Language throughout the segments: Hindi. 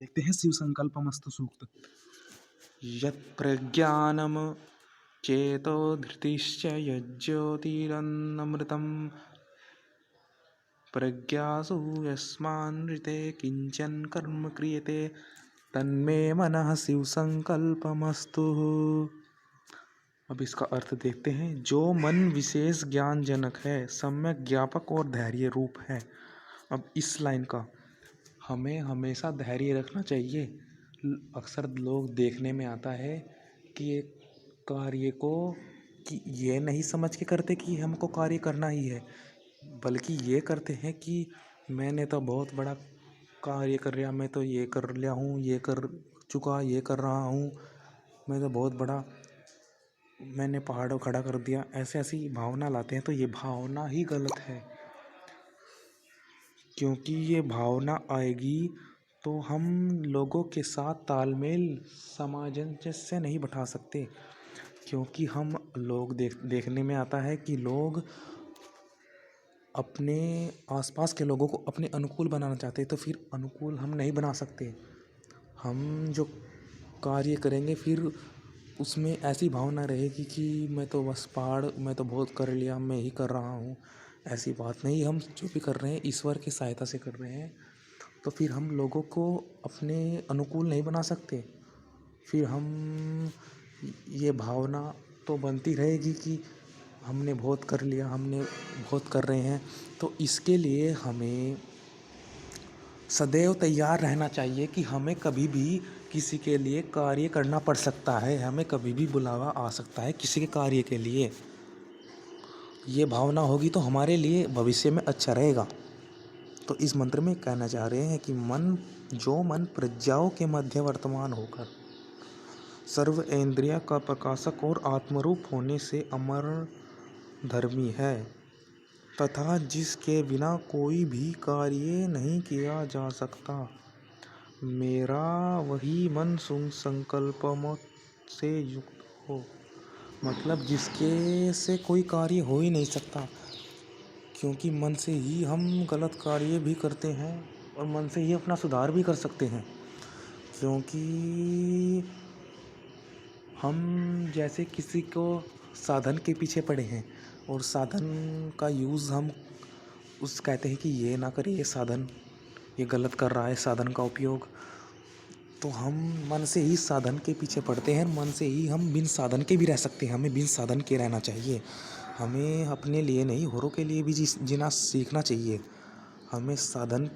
देखते हैं शिव संकल्पमस्तु सूक्त। यत्प्रज्ञानं चेतो धृतिश्च यज्ज्योतिरन्नमृतं प्रज्ञासु यस्मान्नृते किंचन कर्म क्रियते तन्मे मनः शिव संकल्पमस्तु। अब इसका अर्थ देखते हैं। जो मन विशेष ज्ञानजनक है, सम्यक ज्ञापक और धैर्य रूप है। अब इस लाइन का हमें हमेशा धैर्य रखना चाहिए। अक्सर लोग देखने में आता है कि एक कार्य को कि ये नहीं समझ के करते कि हमको कार्य करना ही है, बल्कि ये करते हैं कि मैंने तो बहुत बड़ा कार्य कर लिया, मैं तो ये कर लिया हूँ, ये कर चुका, ये कर रहा हूँ, मैं तो बहुत बड़ा, मैंने पहाड़ खड़ा कर दिया, ऐसे ऐसी भावना लाते हैं। तो ये भावना ही गलत है, क्योंकि ये भावना आएगी तो हम लोगों के साथ तालमेल सामंजस्य नहीं बैठा सकते। क्योंकि हम लोग देखने में आता है कि लोग अपने आसपास के लोगों को अपने अनुकूल बनाना चाहते हैं, तो फिर अनुकूल हम नहीं बना सकते। हम जो कार्य करेंगे फिर उसमें ऐसी भावना रहेगी कि मैं तो बस मैं तो बहुत कर लिया, मैं ही कर रहा हूँ। ऐसी बात नहीं, हम जो भी कर रहे हैं ईश्वर की सहायता से कर रहे हैं। तो फिर हम लोगों को अपने अनुकूल नहीं बना सकते। फिर हम ये भावना तो बनती रहेगी कि हमने बहुत कर लिया, हमने बहुत कर रहे हैं। तो इसके लिए हमें सदैव तैयार रहना चाहिए कि हमें कभी भी किसी के लिए कार्य करना पड़ सकता है, हमें कभी भी बुलावा आ सकता है किसी के कार्य के लिए। ये भावना होगी तो हमारे लिए भविष्य में अच्छा रहेगा। तो इस मंत्र में कहना चाह रहे हैं कि जो मन प्रज्ञाओं के मध्य वर्तमान होकर सर्व इंद्रिया का प्रकाशक और आत्मरूप होने से अमर धर्मी है, तथा जिसके बिना कोई भी कार्य नहीं किया जा सकता, मेरा वही मन संकल्पों से युक्त हो। मतलब जिसके से कोई कार्य हो ही नहीं सकता, क्योंकि मन से ही हम गलत कार्य भी करते हैं और मन से ही अपना सुधार भी कर सकते हैं। क्योंकि हम जैसे किसी को साधन के पीछे पड़े हैं और साधन का यूज़ हम उस कहते हैं कि ये ना करें, ये साधन ये गलत कर रहा है साधन का उपयोग, तो हम मन से ही साधन के पीछे पड़ते हैं। मन से ही हम बिन साधन के भी रह सकते हैं, हमें बिन साधन के रहना चाहिए। हमें अपने लिए नहीं, औरों के लिए भी जीना सीखना चाहिए। हमें साधन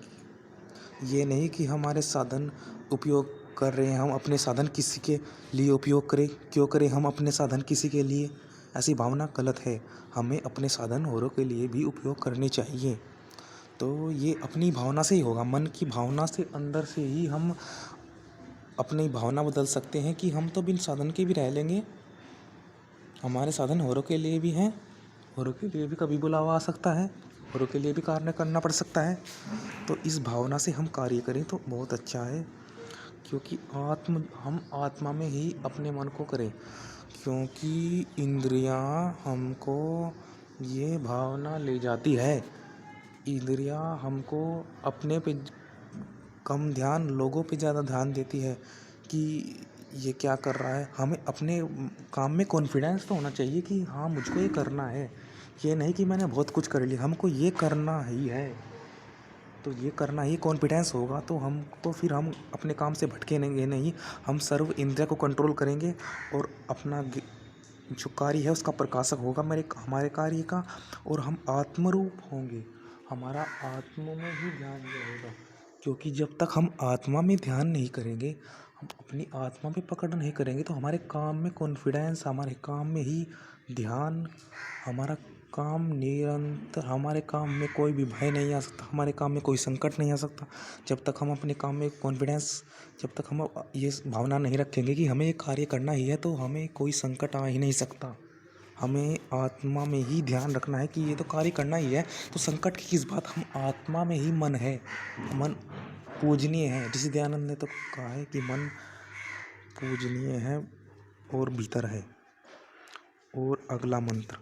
ये नहीं कि हमारे साधन उपयोग कर रहे हैं, हम अपने साधन किसी के लिए उपयोग करें, क्यों करें हम अपने साधन किसी के लिए, ऐसी भावना गलत है। हमें अपने साधन औरों के लिए भी उपयोग करने चाहिए। तो ये अपनी भावना से ही होगा, मन की भावना से, अंदर से ही हम अपनी भावना बदल सकते हैं कि हम तो बिन साधन के भी रह लेंगे, हमारे साधन औरों के लिए भी हैं, औरों के लिए भी कभी बुलावा आ सकता है, औरों के लिए भी कार्य करना पड़ सकता है। तो इस भावना से हम कार्य करें तो बहुत अच्छा है। क्योंकि हम आत्मा में ही अपने मन को करें, क्योंकि इंद्रियां हमको ये भावना ले जाती है। इंद्रियां हमको अपने पे कम ध्यान, लोगों पे ज़्यादा ध्यान देती है कि ये क्या कर रहा है। हमें अपने काम में कॉन्फिडेंस तो होना चाहिए कि हाँ मुझको ये करना है, ये नहीं कि मैंने बहुत कुछ कर लिया, हमको ये करना ही है। तो ये करना ही कॉन्फिडेंस होगा तो फिर हम अपने काम से भटकेंगे नहीं, हम सर्व इंद्रिय को कंट्रोल करेंगे और अपना जो कार्य है उसका प्रकाशक होगा हमारे कार्य का, और हम आत्मरूप होंगे, हमारा आत्मा में ही ध्यान रहेगा। क्योंकि जब तक हम आत्मा में ध्यान नहीं करेंगे, हम अपनी आत्मा पे पकड़ नहीं करेंगे, तो हमारे काम में कॉन्फिडेंस, हमारे काम में ही ध्यान, हमारा काम निरंतर, हमारे काम में कोई भी भय नहीं आ सकता, हमारे काम में कोई संकट नहीं आ सकता। जब तक हम अपने काम में कॉन्फिडेंस, जब तक हम ये भावना नहीं रखेंगे कि हमें ये कार्य करना ही है, तो हमें कोई संकट आ ही नहीं सकता। हमें आत्मा में ही ध्यान रखना है कि ये तो कार्य करना ही है, तो संकट की किस बात, हम आत्मा में ही मन है, मन पूजनीय है। ऋषि दयानंद ने तो कहा है कि मन पूजनीय है और भीतर है। और अगला मंत्र,